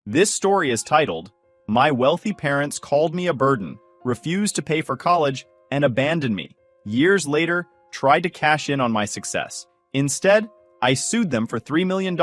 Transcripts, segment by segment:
This story is titled, My Wealthy Parents Called Me a Burden, Refused to Pay for College, and Abandoned Me. Years later, tried to cash in on my success. Instead, I sued them for $3 million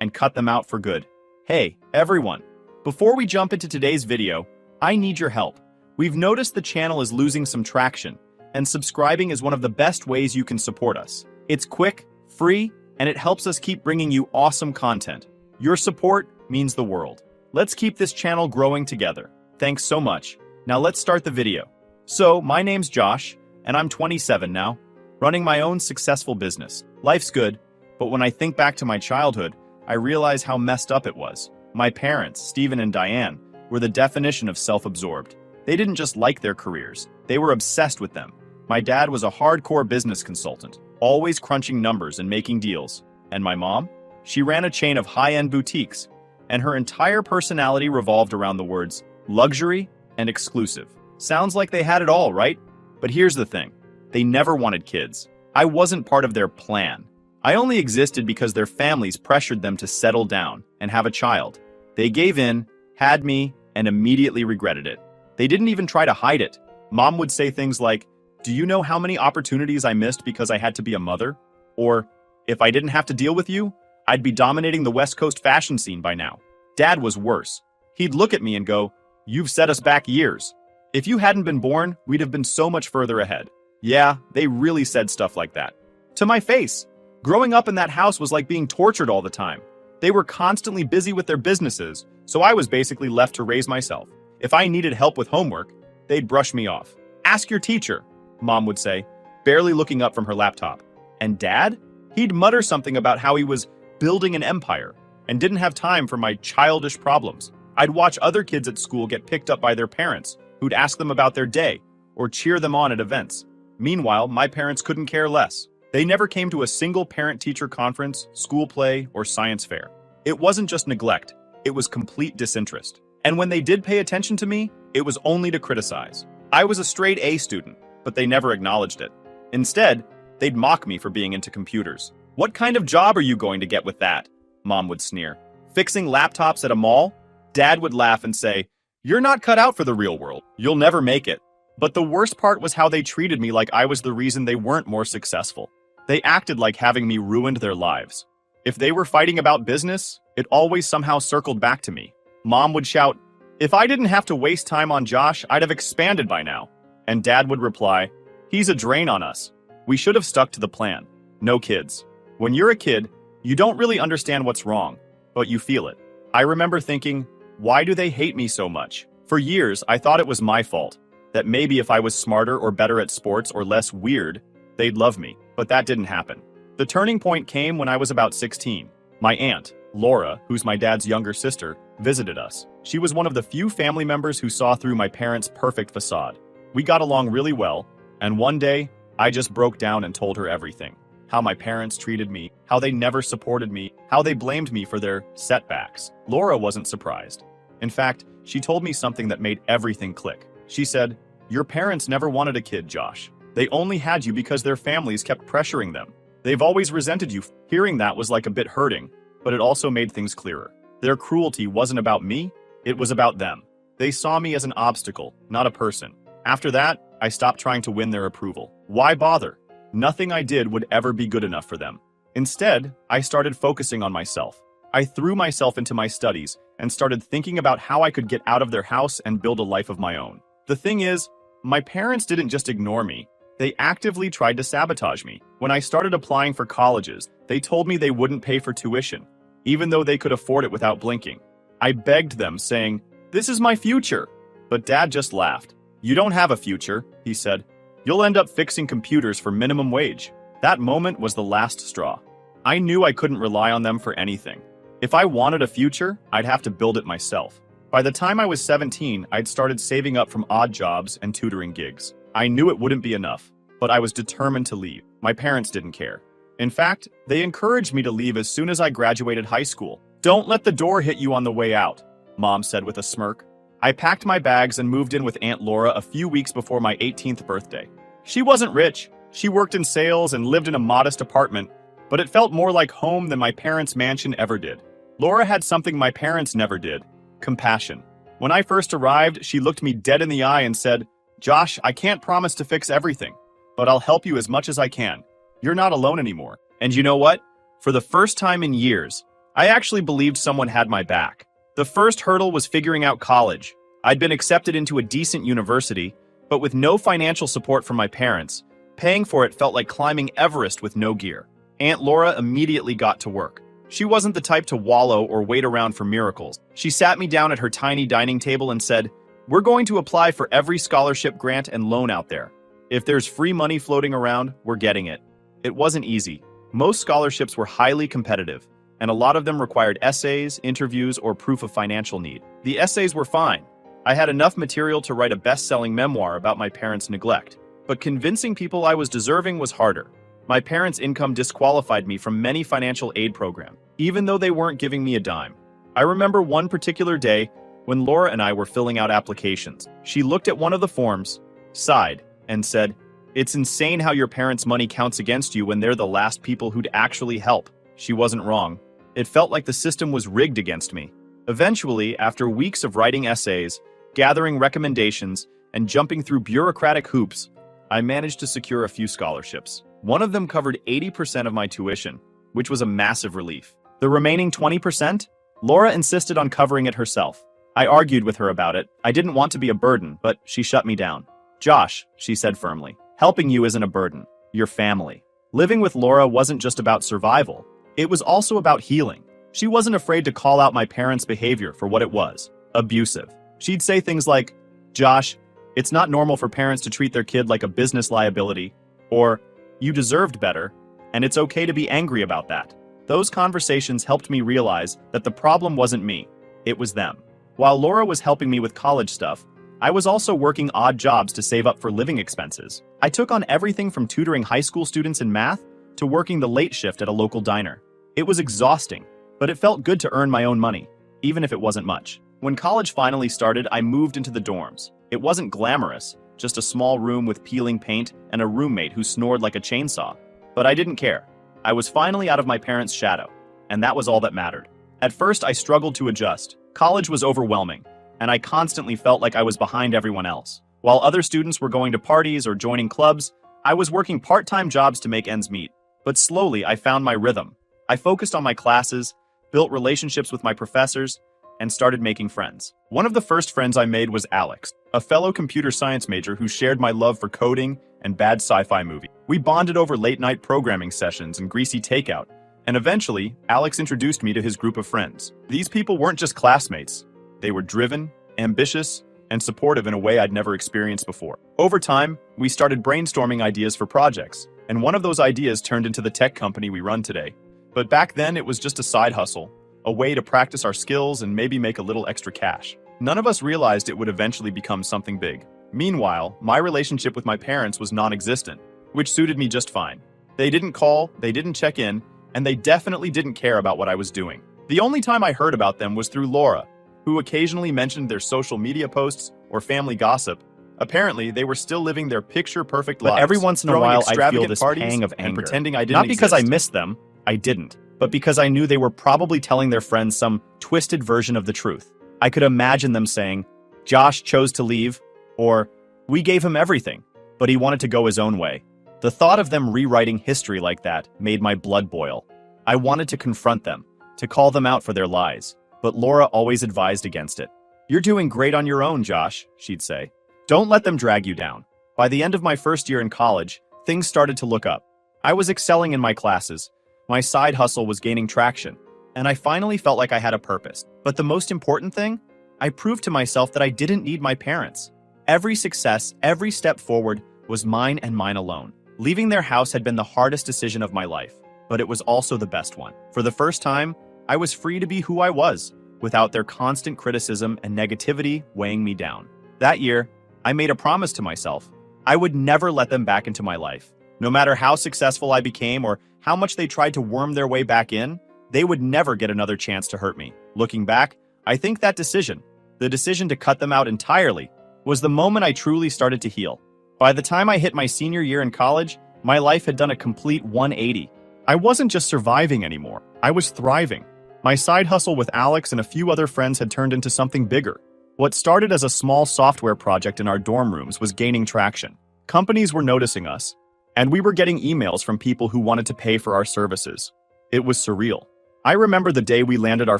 and cut them out for good. Hey, everyone. Before we jump into today's video, I need your help. We've noticed the channel is losing some traction, and subscribing is one of the best ways you can support us. It's quick, free, and it helps us keep bringing you awesome content. Your support means the world. Let's keep this channel growing together. Thanks so much. Now let's start the video. So, my name's Josh, and I'm 27 now, running my own successful business. Life's good, but when I think back to my childhood, I realize how messed up it was. My parents, Stephen and Diane, were the definition of self-absorbed. They didn't just like their careers, they were obsessed with them. My dad was a hardcore business consultant, always crunching numbers and making deals. And my mom? She ran a chain of high-end boutiques, and her entire personality revolved around the words luxury and exclusive. Sounds like they had it all, right? But here's the thing. They never wanted kids. I wasn't part of their plan. I only existed because their families pressured them to settle down and have a child. They gave in, had me, and immediately regretted it. They didn't even try to hide it. Mom would say things like, "Do you know how many opportunities I missed because I had to be a mother?" Or, "If I didn't have to deal with you, I'd be dominating the West Coast fashion scene by now." Dad was worse. He'd look at me and go, "You've set us back years. If you hadn't been born, we'd have been so much further ahead." Yeah, they really said stuff like that. To my face. Growing up in that house was like being tortured all the time. They were constantly busy with their businesses, so I was basically left to raise myself. If I needed help with homework, they'd brush me off. "Ask your teacher," Mom would say, barely looking up from her laptop. And Dad? He'd mutter something about how he was building an empire and didn't have time for my childish problems. I'd watch other kids at school get picked up by their parents, who'd ask them about their day or cheer them on at events. Meanwhile, my parents couldn't care less. They never came to a single parent-teacher conference, school play, or science fair. It wasn't just neglect, it was complete disinterest. And when they did pay attention to me, it was only to criticize. I was a straight A student, but they never acknowledged it. Instead, they'd mock me for being into computers. "What kind of job are you going to get with that?" Mom would sneer. "Fixing laptops at a mall?" Dad would laugh and say, "You're not cut out for the real world. You'll never make it." But the worst part was how they treated me like I was the reason they weren't more successful. They acted like having me ruined their lives. If they were fighting about business, it always somehow circled back to me. Mom would shout, "If I didn't have to waste time on Josh, I'd have expanded by now." And Dad would reply, "He's a drain on us. We should have stuck to the plan. No kids." When you're a kid, you don't really understand what's wrong, but you feel it. I remember thinking, why do they hate me so much? For years, I thought it was my fault, that maybe if I was smarter or better at sports or less weird, they'd love me. But that didn't happen. The turning point came when I was about 16. My aunt, Laura, who's my dad's younger sister, visited us. She was one of the few family members who saw through my parents' perfect facade. We got along really well, and one day, I just broke down and told her everything. How my parents treated me, how they never supported me, how they blamed me for their setbacks. Laura wasn't surprised. In fact, she told me something that made everything click. She said, "Your parents never wanted a kid, Josh. They only had you because their families kept pressuring them. They've always resented you." Hearing that was like a bit hurting, but it also made things clearer. Their cruelty wasn't about me, it was about them. They saw me as an obstacle, not a person. After that, I stopped trying to win their approval. Why bother? Nothing I did would ever be good enough for them. Instead, I started focusing on myself. I threw myself into my studies and started thinking about how I could get out of their house and build a life of my own. The thing is, my parents didn't just ignore me. They actively tried to sabotage me. When I started applying for colleges, they told me they wouldn't pay for tuition, even though they could afford it without blinking. I begged them, saying, "This is my future." But Dad just laughed. "You don't have a future," he said. "You'll end up fixing computers for minimum wage." That moment was the last straw. I knew I couldn't rely on them for anything. If I wanted a future, I'd have to build it myself. By the time I was 17, I'd started saving up from odd jobs and tutoring gigs. I knew it wouldn't be enough, but I was determined to leave. My parents didn't care. In fact, they encouraged me to leave as soon as I graduated high school. "Don't let the door hit you on the way out," Mom said with a smirk. I packed my bags and moved in with Aunt Laura a few weeks before my 18th birthday. She wasn't rich. She worked in sales and lived in a modest apartment, but it felt more like home than my parents' mansion ever did. Laura had something my parents never did. compassion. When I first arrived, she looked me dead in the eye and said, "Josh, I can't promise to fix everything, but I'll help you as much as I can. You're not alone anymore." And you know what? For the first time in years, I actually believed someone had my back. The first hurdle was figuring out college. I'd been accepted into a decent university, but with no financial support from my parents, paying for it felt like climbing Everest with no gear. Aunt Laura immediately got to work. She wasn't the type to wallow or wait around for miracles. She sat me down at her tiny dining table and said, "We're going to apply for every scholarship grant and loan out there. If there's free money floating around, we're getting it." It wasn't easy. Most scholarships were highly competitive, and a lot of them required essays, interviews, or proof of financial need. The essays were fine. I had enough material to write a best-selling memoir about my parents' neglect. But convincing people I was deserving was harder. My parents' income disqualified me from many financial aid programs, even though they weren't giving me a dime. I remember one particular day when Laura and I were filling out applications. She looked at one of the forms, sighed, and said, "It's insane how your parents' money counts against you when they're the last people who'd actually help." She wasn't wrong. It felt like the system was rigged against me. Eventually, after weeks of writing essays, gathering recommendations, and jumping through bureaucratic hoops, I managed to secure a few scholarships. One of them covered 80% of my tuition, which was a massive relief. The remaining 20%? Laura insisted on covering it herself. I argued with her about it. I didn't want to be a burden, but she shut me down. "Josh," she said firmly, "helping you isn't a burden. You're family." Living with Laura wasn't just about survival. It was also about healing. She wasn't afraid to call out my parents' behavior for what it was: abusive. She'd say things like, "Josh, it's not normal for parents to treat their kid like a business liability," or "You deserved better, and it's okay to be angry about that." Those conversations helped me realize that the problem wasn't me, it was them. While Laura was helping me with college stuff, I was also working odd jobs to save up for living expenses. I took on everything from tutoring high school students in math to working the late shift at a local diner. It was exhausting, but it felt good to earn my own money, even if it wasn't much. When college finally started, I moved into the dorms. It wasn't glamorous, just a small room with peeling paint and a roommate who snored like a chainsaw. But I didn't care. I was finally out of my parents' shadow, and that was all that mattered. At first, I struggled to adjust. College was overwhelming, and I constantly felt like I was behind everyone else. While other students were going to parties or joining clubs, I was working part-time jobs to make ends meet. But slowly, I found my rhythm. I focused on my classes, built relationships with my professors, and started making friends. One of the first friends I made was Alex, a fellow computer science major who shared my love for coding and bad sci-fi movies. We bonded over late-night programming sessions and greasy takeout, and eventually, Alex introduced me to his group of friends. These people weren't just classmates. They were driven, ambitious, and supportive in a way I'd never experienced before. Over time, we started brainstorming ideas for projects, and one of those ideas turned into the tech company we run today. But back then, it was just a side hustle, a way to practice our skills and maybe make a little extra cash. None of us realized it would eventually become something big. Meanwhile, my relationship with my parents was non-existent, which suited me just fine. They didn't call, they didn't check in, and they definitely didn't care about what I was doing. The only time I heard about them was through Laura, who occasionally mentioned their social media posts or family gossip. Apparently, they were still living their picture-perfect lives. But every once in a while, I'd feel this pang of anger, and pretending I didn't Not because I missed them, I didn't, but because I knew they were probably telling their friends some twisted version of the truth. I could imagine them saying, "Josh chose to leave," or "We gave him everything, but he wanted to go his own way." The thought of them rewriting history like that made my blood boil. I wanted to confront them, to call them out for their lies, but Laura always advised against it. "You're doing great on your own, Josh," she'd say. "Don't let them drag you down." By the end of my first year in college, things started to look up. I was excelling in my classes, my side hustle was gaining traction, and I finally felt like I had a purpose. But the most important thing? I proved to myself that I didn't need my parents. Every success, every step forward was mine and mine alone. Leaving their house had been the hardest decision of my life, but it was also the best one. For the first time, I was free to be who I was, without their constant criticism and negativity weighing me down. That year, I made a promise to myself. I would never let them back into my life. No matter how successful I became or how much they tried to worm their way back in, they would never get another chance to hurt me. Looking back, I think that decision, the decision to cut them out entirely, was the moment I truly started to heal. By the time I hit my senior year in college, my life had done a complete 180. I wasn't just surviving anymore, I was thriving. My side hustle with Alex and a few other friends had turned into something bigger. What started as a small software project in our dorm rooms was gaining traction. Companies were noticing us, and we were getting emails from people who wanted to pay for our services. It was surreal. I remember the day we landed our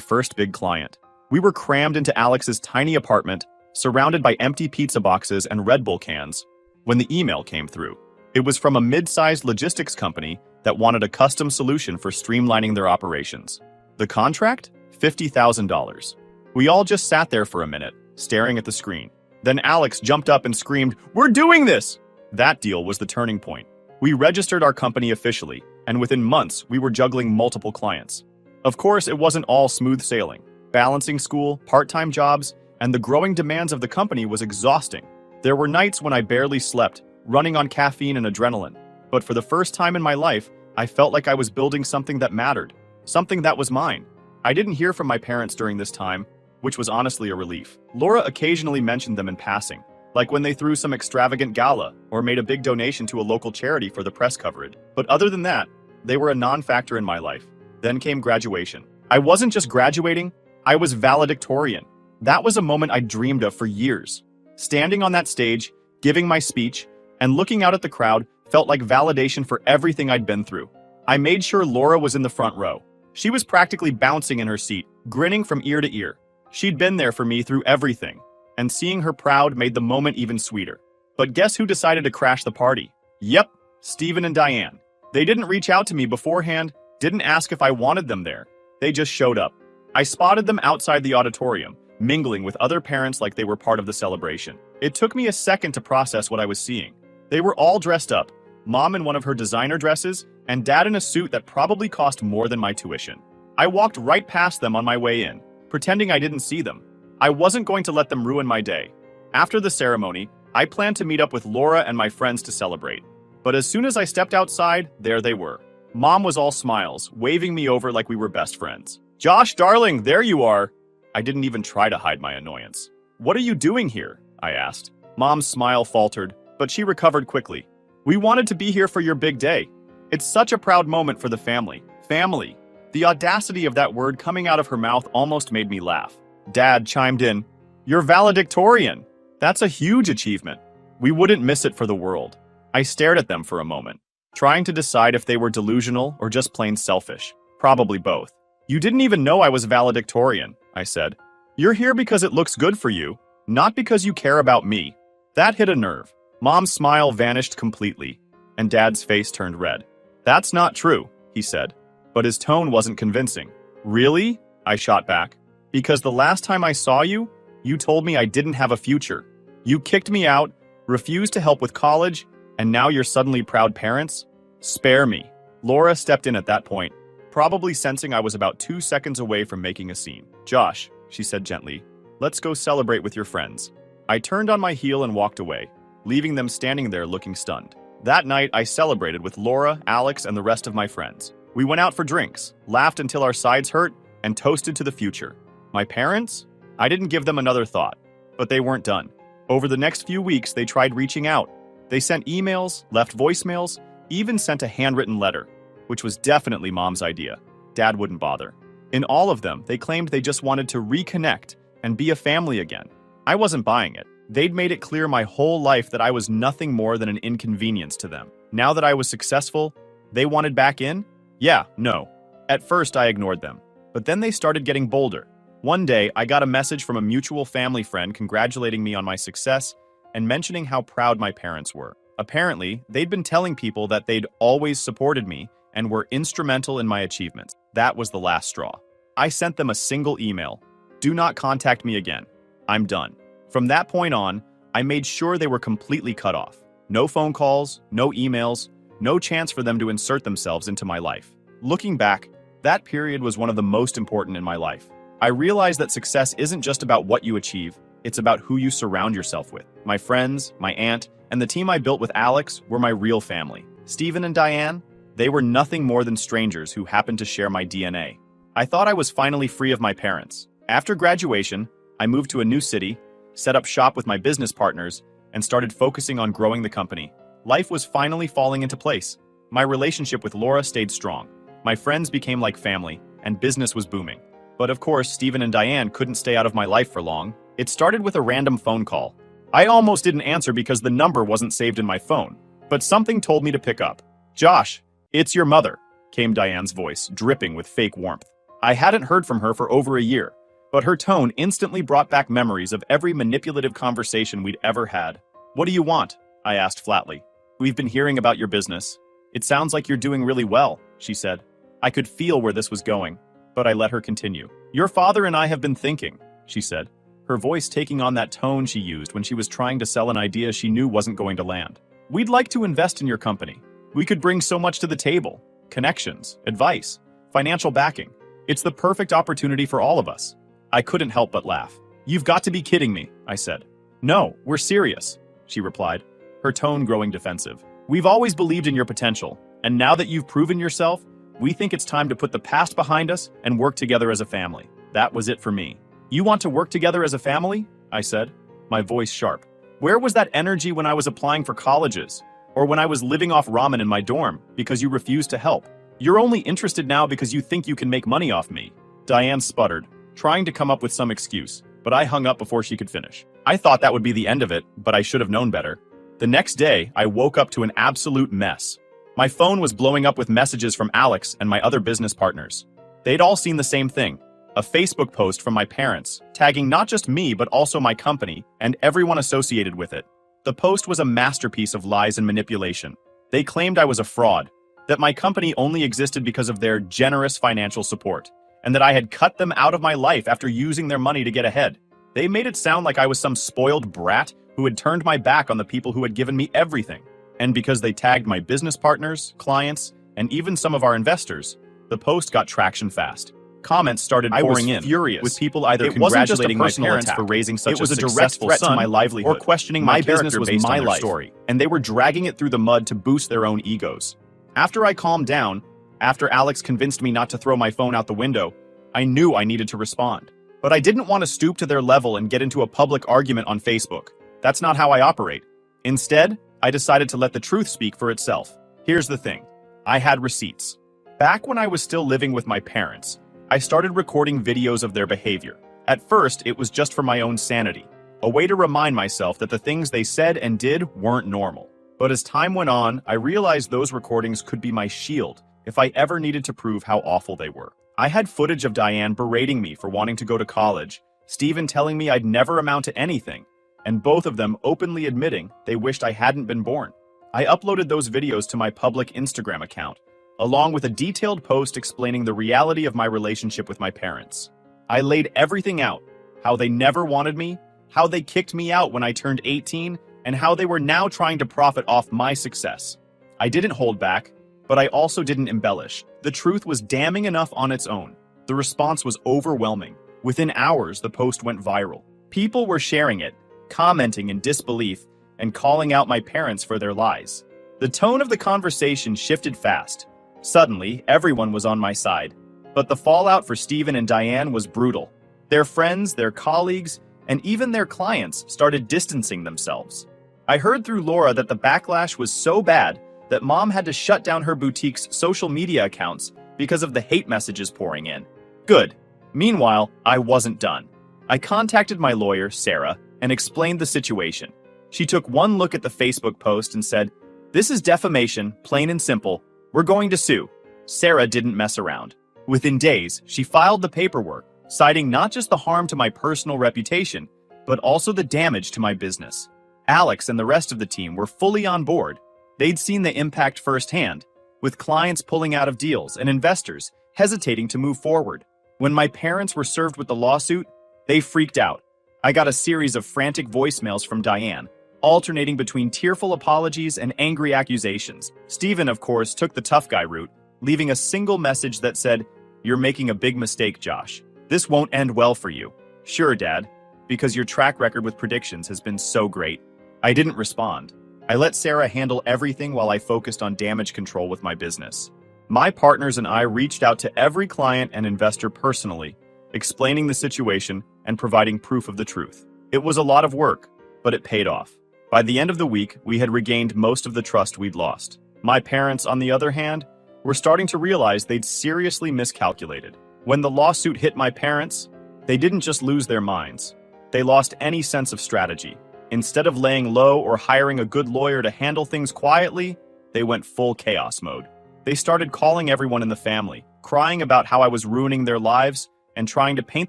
first big client. We were crammed into Alex's tiny apartment, surrounded by empty pizza boxes and Red Bull cans, when the email came through. It was from a mid-sized logistics company that wanted a custom solution for streamlining their operations. The contract? $50,000. We all just sat there for a minute, staring at the screen. Then Alex jumped up and screamed, "We're doing this!" That deal was the turning point. We registered our company officially, and within months, we were juggling multiple clients. Of course, it wasn't all smooth sailing. Balancing school, part-time jobs, and the growing demands of the company was exhausting. There were nights when I barely slept, running on caffeine and adrenaline. But for the first time in my life, I felt like I was building something that mattered, something that was mine. I didn't hear from my parents during this time, which was honestly a relief. Laura occasionally mentioned them in passing, like when they threw some extravagant gala or made a big donation to a local charity for the press coverage. But other than that, they were a non-factor in my life. Then came graduation. I wasn't just graduating, I was valedictorian. That was a moment I dreamed of for years. Standing on that stage, giving my speech, and looking out at the crowd felt like validation for everything I'd been through. I made sure Laura was in the front row. She was practically bouncing in her seat, grinning from ear to ear. She'd been there for me through everything, and seeing her proud made the moment even sweeter. But guess who decided to crash the party? Yep, Steven and Diane. They didn't reach out to me beforehand, didn't ask if I wanted them there. They just showed up. I spotted them outside the auditorium, mingling with other parents like they were part of the celebration. It took me a second to process what I was seeing. They were all dressed up, Mom in one of her designer dresses, and Dad in a suit that probably cost more than my tuition. I walked right past them on my way in, pretending I didn't see them. I wasn't going to let them ruin my day. After the ceremony, I planned to meet up with Laura and my friends to celebrate. But as soon as I stepped outside, there they were. Mom was all smiles, waving me over like we were best friends. "Josh, darling, there you are." I didn't even try to hide my annoyance. "What are you doing here?" I asked. Mom's smile faltered, but she recovered quickly. "We wanted to be here for your big day. It's such a proud moment for the family." Family. The audacity of that word coming out of her mouth almost made me laugh. Dad chimed in, "You're valedictorian. That's a huge achievement. We wouldn't miss it for the world." I stared at them for a moment, trying to decide if they were delusional or just plain selfish. Probably both. "You didn't even know I was valedictorian," I said. "You're here because it looks good for you, not because you care about me." That hit a nerve. Mom's smile vanished completely, and Dad's face turned red. "That's not true," he said, but his tone wasn't convincing. "Really?" I shot back. "Because the last time I saw you, you told me I didn't have a future. You kicked me out, refused to help with college, and now you're suddenly proud parents? Spare me." Laura stepped in at that point, probably sensing I was about 2 seconds away from making a scene. "Josh," she said gently, "let's go celebrate with your friends." I turned on my heel and walked away, leaving them standing there looking stunned. That night, I celebrated with Laura, Alex, and the rest of my friends. We went out for drinks, laughed until our sides hurt, and toasted to the future. My parents? I didn't give them another thought, but they weren't done. Over the next few weeks, they tried reaching out. They sent emails, left voicemails, even sent a handwritten letter, which was definitely Mom's idea. Dad wouldn't bother. In all of them, they claimed they just wanted to reconnect and be a family again. I wasn't buying it. They'd made it clear my whole life that I was nothing more than an inconvenience to them. Now that I was successful, they wanted back in? Yeah, no. At first, I ignored them. But then they started getting bolder. One day, I got a message from a mutual family friend congratulating me on my success and mentioning how proud my parents were. Apparently, they'd been telling people that they'd always supported me and were instrumental in my achievements. That was the last straw. I sent them a single email. "Do not contact me again. I'm done." From that point on, I made sure they were completely cut off. No phone calls, no emails, no chance for them to insert themselves into my life. Looking back, that period was one of the most important in my life. I realized that success isn't just about what you achieve, it's about who you surround yourself with. My friends, my aunt, and the team I built with Alex were my real family. Steven and Diane, they were nothing more than strangers who happened to share my DNA. I thought I was finally free of my parents. After graduation, I moved to a new city, set up shop with my business partners, and started focusing on growing the company. Life was finally falling into place. My relationship with Laura stayed strong. My friends became like family, and business was booming. But of course, Stephen and Diane couldn't stay out of my life for long. It started with a random phone call. I almost didn't answer because the number wasn't saved in my phone, but something told me to pick up. "Josh, it's your mother," came Diane's voice, dripping with fake warmth. I hadn't heard from her for over a year, but her tone instantly brought back memories of every manipulative conversation we'd ever had. "What do you want?" I asked flatly. "We've been hearing about your business. It sounds like you're doing really well," she said. I could feel where this was going, but I let her continue. "Your father and I have been thinking," she said, her voice taking on that tone she used when she was trying to sell an idea she knew wasn't going to land. "We'd like to invest in your company. We could bring so much to the table. Connections, advice, financial backing. It's the perfect opportunity for all of us." I couldn't help but laugh. "You've got to be kidding me," I said. "No, we're serious," she replied, her tone growing defensive. "We've always believed in your potential, and now that you've proven yourself, we think it's time to put the past behind us and work together as a family." That was it for me. "You want to work together as a family?" I said, my voice sharp. "Where was that energy when I was applying for colleges? Or when I was living off ramen in my dorm because you refused to help? You're only interested now because you think you can make money off me." Diane sputtered, trying to come up with some excuse, but I hung up before she could finish. I thought that would be the end of it, but I should have known better. The next day, I woke up to an absolute mess. My phone was blowing up with messages from Alex and my other business partners. They'd all seen the same thing. A Facebook post from my parents, tagging not just me but also my company and everyone associated with it. The post was a masterpiece of lies and manipulation. They claimed I was a fraud, that my company only existed because of their generous financial support, and that I had cut them out of my life after using their money to get ahead. They made it sound like I was some spoiled brat who had turned my back on the people who had given me everything. And because they tagged my business partners, clients, and even some of our investors, the post got traction fast. Comments started pouring in, furious, with people either congratulating my parents for raising such a successful son, to my livelihood, or questioning my business was my life story, and they were dragging it through the mud to boost their own egos. After I calmed down, after Alex convinced me not to throw my phone out the window, I knew I needed to respond. But I didn't want to stoop to their level and get into a public argument on Facebook. That's not how I operate. Instead, I decided to let the truth speak for itself. Here's the thing. I had receipts. Back when I was still living with my parents, I started recording videos of their behavior. At first, it was just for my own sanity, a way to remind myself that the things they said and did weren't normal. But as time went on, I realized those recordings could be my shield if I ever needed to prove how awful they were. I had footage of Diane berating me for wanting to go to college, Stephen telling me I'd never amount to anything, and both of them openly admitting they wished I hadn't been born. I uploaded those videos to my public Instagram account, along with a detailed post explaining the reality of my relationship with my parents. I laid everything out, how they never wanted me, how they kicked me out when I turned 18, and how they were now trying to profit off my success. I didn't hold back, but I also didn't embellish. The truth was damning enough on its own. The response was overwhelming. Within hours, the post went viral. People were sharing it, commenting in disbelief, and calling out my parents for their lies. The tone of the conversation shifted fast. Suddenly, everyone was on my side. But the fallout for Stephen and Diane was brutal. Their friends, their colleagues, and even their clients started distancing themselves. I heard through Laura that the backlash was so bad that Mom had to shut down her boutique's social media accounts because of the hate messages pouring in. Good. Meanwhile, I wasn't done. I contacted my lawyer, Sarah, and explained the situation. She took one look at the Facebook post and said, "This is defamation, plain and simple. We're going to sue." Sarah didn't mess around. Within days, she filed the paperwork, citing not just the harm to my personal reputation, but also the damage to my business. Alex and the rest of the team were fully on board. They'd seen the impact firsthand, with clients pulling out of deals and investors hesitating to move forward. When my parents were served with the lawsuit, they freaked out. I got a series of frantic voicemails from Diane, alternating between tearful apologies and angry accusations. Stephen, of course, took the tough guy route, leaving a single message that said, "You're making a big mistake, Josh. This won't end well for you." "Sure, Dad, because your track record with predictions has been so great." I didn't respond. I let Sarah handle everything while I focused on damage control with my business. My partners and I reached out to every client and investor personally, explaining the situation and providing proof of the truth. It was a lot of work, but it paid off. By the end of the week, we had regained most of the trust we'd lost. My parents, on the other hand, were starting to realize they'd seriously miscalculated. When the lawsuit hit my parents, they didn't just lose their minds. They lost any sense of strategy. Instead of laying low or hiring a good lawyer to handle things quietly, they went full chaos mode. They started calling everyone in the family, crying about how I was ruining their lives and trying to paint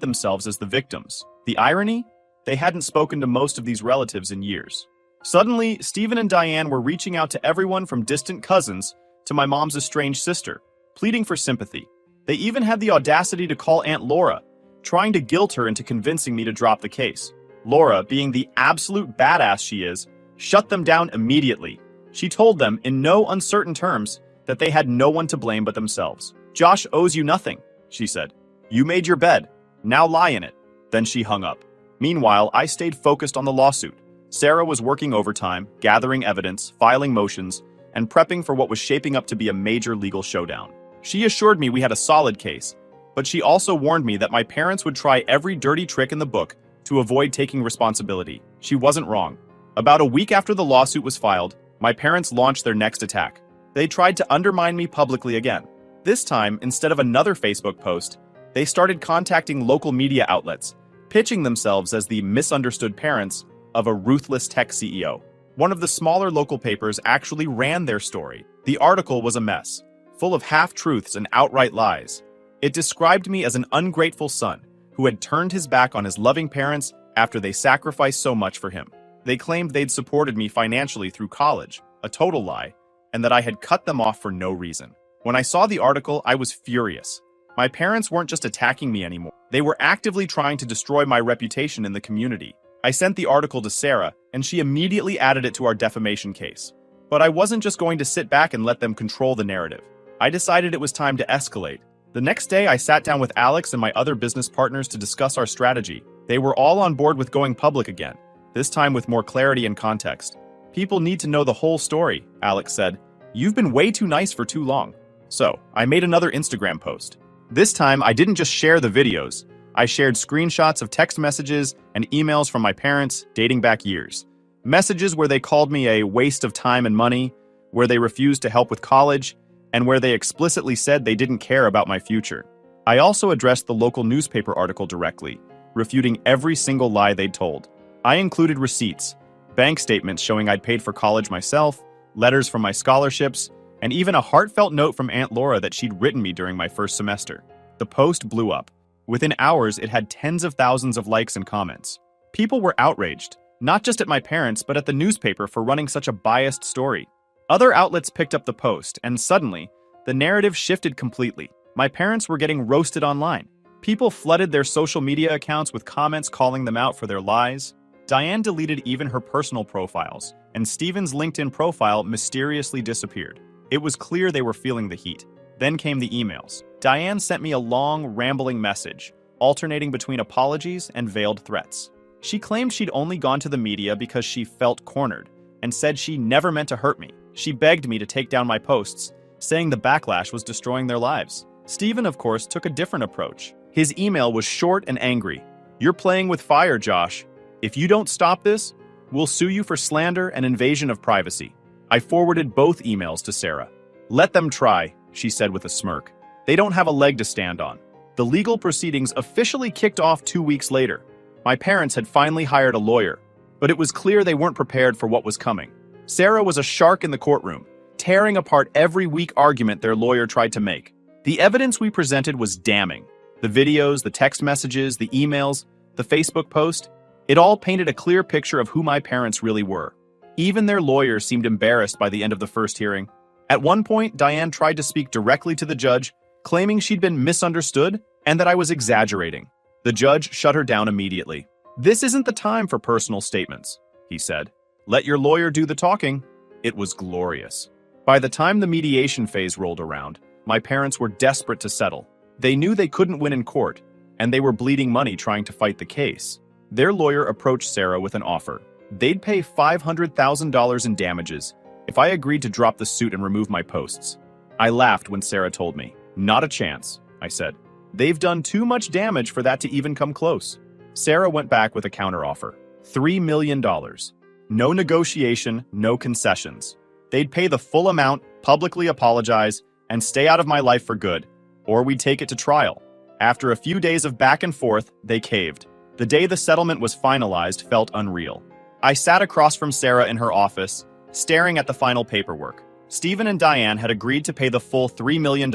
themselves as the victims. The irony? They hadn't spoken to most of these relatives in years. Suddenly, Stephen and Diane were reaching out to everyone from distant cousins to my mom's estranged sister, pleading for sympathy. They even had the audacity to call Aunt Laura, trying to guilt her into convincing me to drop the case. Laura, being the absolute badass she is, shut them down immediately. She told them, in no uncertain terms, that they had no one to blame but themselves. "Josh owes you nothing," she said. "You made your bed. Now lie in it." Then she hung up. Meanwhile, I stayed focused on the lawsuit. Sarah was working overtime, gathering evidence, filing motions, and prepping for what was shaping up to be a major legal showdown. She assured me we had a solid case, but she also warned me that my parents would try every dirty trick in the book to avoid taking responsibility. She wasn't wrong. About a week after the lawsuit was filed, my parents launched their next attack. They tried to undermine me publicly again. This time, instead of another Facebook post, they started contacting local media outlets, pitching themselves as the misunderstood parents of a ruthless tech CEO. One of the smaller local papers actually ran their story. The article was a mess, full of half-truths and outright lies. It described me as an ungrateful son who had turned his back on his loving parents after they sacrificed so much for him. They claimed they'd supported me financially through college, a total lie, and that I had cut them off for no reason. When I saw the article, I was furious. My parents weren't just attacking me anymore. They were actively trying to destroy my reputation in the community. I sent the article to Sarah, and she immediately added it to our defamation case. But I wasn't just going to sit back and let them control the narrative. I decided it was time to escalate. The next day, I sat down with Alex and my other business partners to discuss our strategy. They were all on board with going public again, this time with more clarity and context. "People need to know the whole story," Alex said. "You've been way too nice for too long." So, I made another Instagram post. This time, I didn't just share the videos. I shared screenshots of text messages and emails from my parents dating back years. Messages where they called me a waste of time and money, where they refused to help with college, and where they explicitly said they didn't care about my future. I also addressed the local newspaper article directly, refuting every single lie they'd told. I included receipts, bank statements showing I'd paid for college myself, letters from my scholarships, and even a heartfelt note from Aunt Laura that she'd written me during my first semester. The post blew up. Within hours, it had tens of thousands of likes and comments. People were outraged, not just at my parents, but at the newspaper for running such a biased story. Other outlets picked up the post, and suddenly, the narrative shifted completely. My parents were getting roasted online. People flooded their social media accounts with comments calling them out for their lies. Diane deleted even her personal profiles, and Stephen's LinkedIn profile mysteriously disappeared. It was clear they were feeling the heat. Then came the emails. Diane sent me a long, rambling message, alternating between apologies and veiled threats. She claimed she'd only gone to the media because she felt cornered, and said she never meant to hurt me. She begged me to take down my posts, saying the backlash was destroying their lives. Stephen, of course, took a different approach. His email was short and angry. "You're playing with fire, Josh. If you don't stop this, we'll sue you for slander and invasion of privacy." I forwarded both emails to Sarah. "Let them try," she said with a smirk. "They don't have a leg to stand on." The legal proceedings officially kicked off 2 weeks later. My parents had finally hired a lawyer, but it was clear they weren't prepared for what was coming. Sarah was a shark in the courtroom, tearing apart every weak argument their lawyer tried to make. The evidence we presented was damning. The videos, the text messages, the emails, the Facebook post, it all painted a clear picture of who my parents really were. Even their lawyer seemed embarrassed by the end of the first hearing. At one point, Diane tried to speak directly to the judge, claiming she'd been misunderstood and that I was exaggerating. The judge shut her down immediately. "This isn't the time for personal statements," he said. "Let your lawyer do the talking." It was glorious. By the time the mediation phase rolled around, my parents were desperate to settle. They knew they couldn't win in court, and they were bleeding money trying to fight the case. Their lawyer approached Sarah with an offer. They'd pay $500,000 in damages if I agreed to drop the suit and remove my posts. I laughed when Sarah told me. "Not a chance," I said. "They've done too much damage for that to even come close." Sarah went back with a counteroffer. $3 million. No negotiation, no concessions. They'd pay the full amount, publicly apologize, and stay out of my life for good, or we'd take it to trial. After a few days of back and forth, they caved. The day the settlement was finalized felt unreal. I sat across from Sarah in her office, staring at the final paperwork. Stephen and Diane had agreed to pay the full $3 million,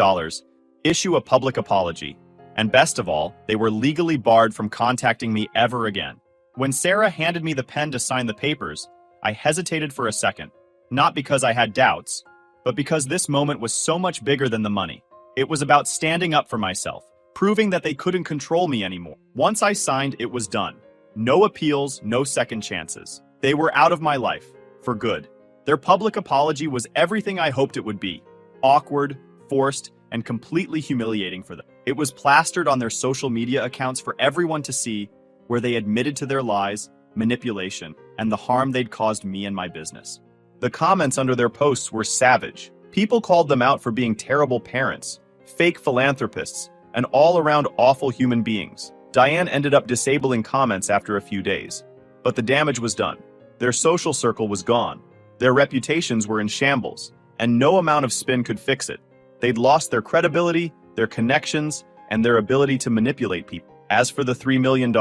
issue a public apology, and best of all, they were legally barred from contacting me ever again. When Sarah handed me the pen to sign the papers, I hesitated for a second, not because I had doubts, but because this moment was so much bigger than the money. It was about standing up for myself, proving that they couldn't control me anymore. Once I signed, it was done. No appeals, no second chances. They were out of my life, for good. Their public apology was everything I hoped it would be. Awkward, forced, and completely humiliating for them. It was plastered on their social media accounts for everyone to see, where they admitted to their lies, manipulation, and the harm they'd caused me and my business. The comments under their posts were savage. People called them out for being terrible parents, fake philanthropists, and all-around awful human beings. Diane ended up disabling comments after a few days, but the damage was done. Their social circle was gone. Their reputations were in shambles, and no amount of spin could fix it. They'd lost their credibility, their connections, and their ability to manipulate people. As for the $3 million,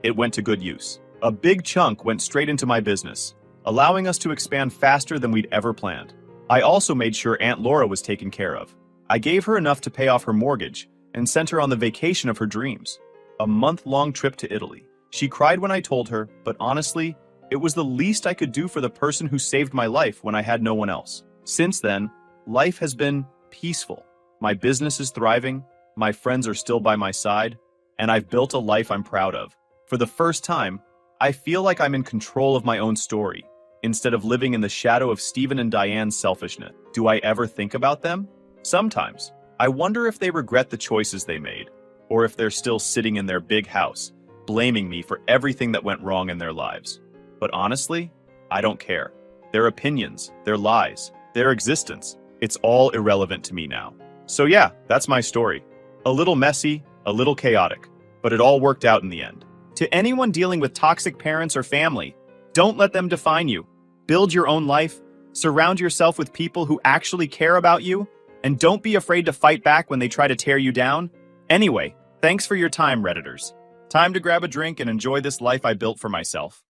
it went to good use. A big chunk went straight into my business, allowing us to expand faster than we'd ever planned. I also made sure Aunt Laura was taken care of. I gave her enough to pay off her mortgage and sent her on the vacation of her dreams, a month-long trip to Italy. She cried when I told her, but honestly, it was the least I could do for the person who saved my life when I had no one else. Since then, life has been peaceful. My business is thriving, my friends are still by my side, and I've built a life I'm proud of. For the first time, I feel like I'm in control of my own story, instead of living in the shadow of Stephen and Diane's selfishness. Do I ever think about them? Sometimes. I wonder if they regret the choices they made, or if they're still sitting in their big house, blaming me for everything that went wrong in their lives. But honestly, I don't care. Their opinions, their lies, their existence, it's all irrelevant to me now. So yeah, that's my story. A little messy, a little chaotic, but it all worked out in the end. To anyone dealing with toxic parents or family, don't let them define you. Build your own life, surround yourself with people who actually care about you, and don't be afraid to fight back when they try to tear you down. Anyway, thanks for your time, Redditors. Time to grab a drink and enjoy this life I built for myself.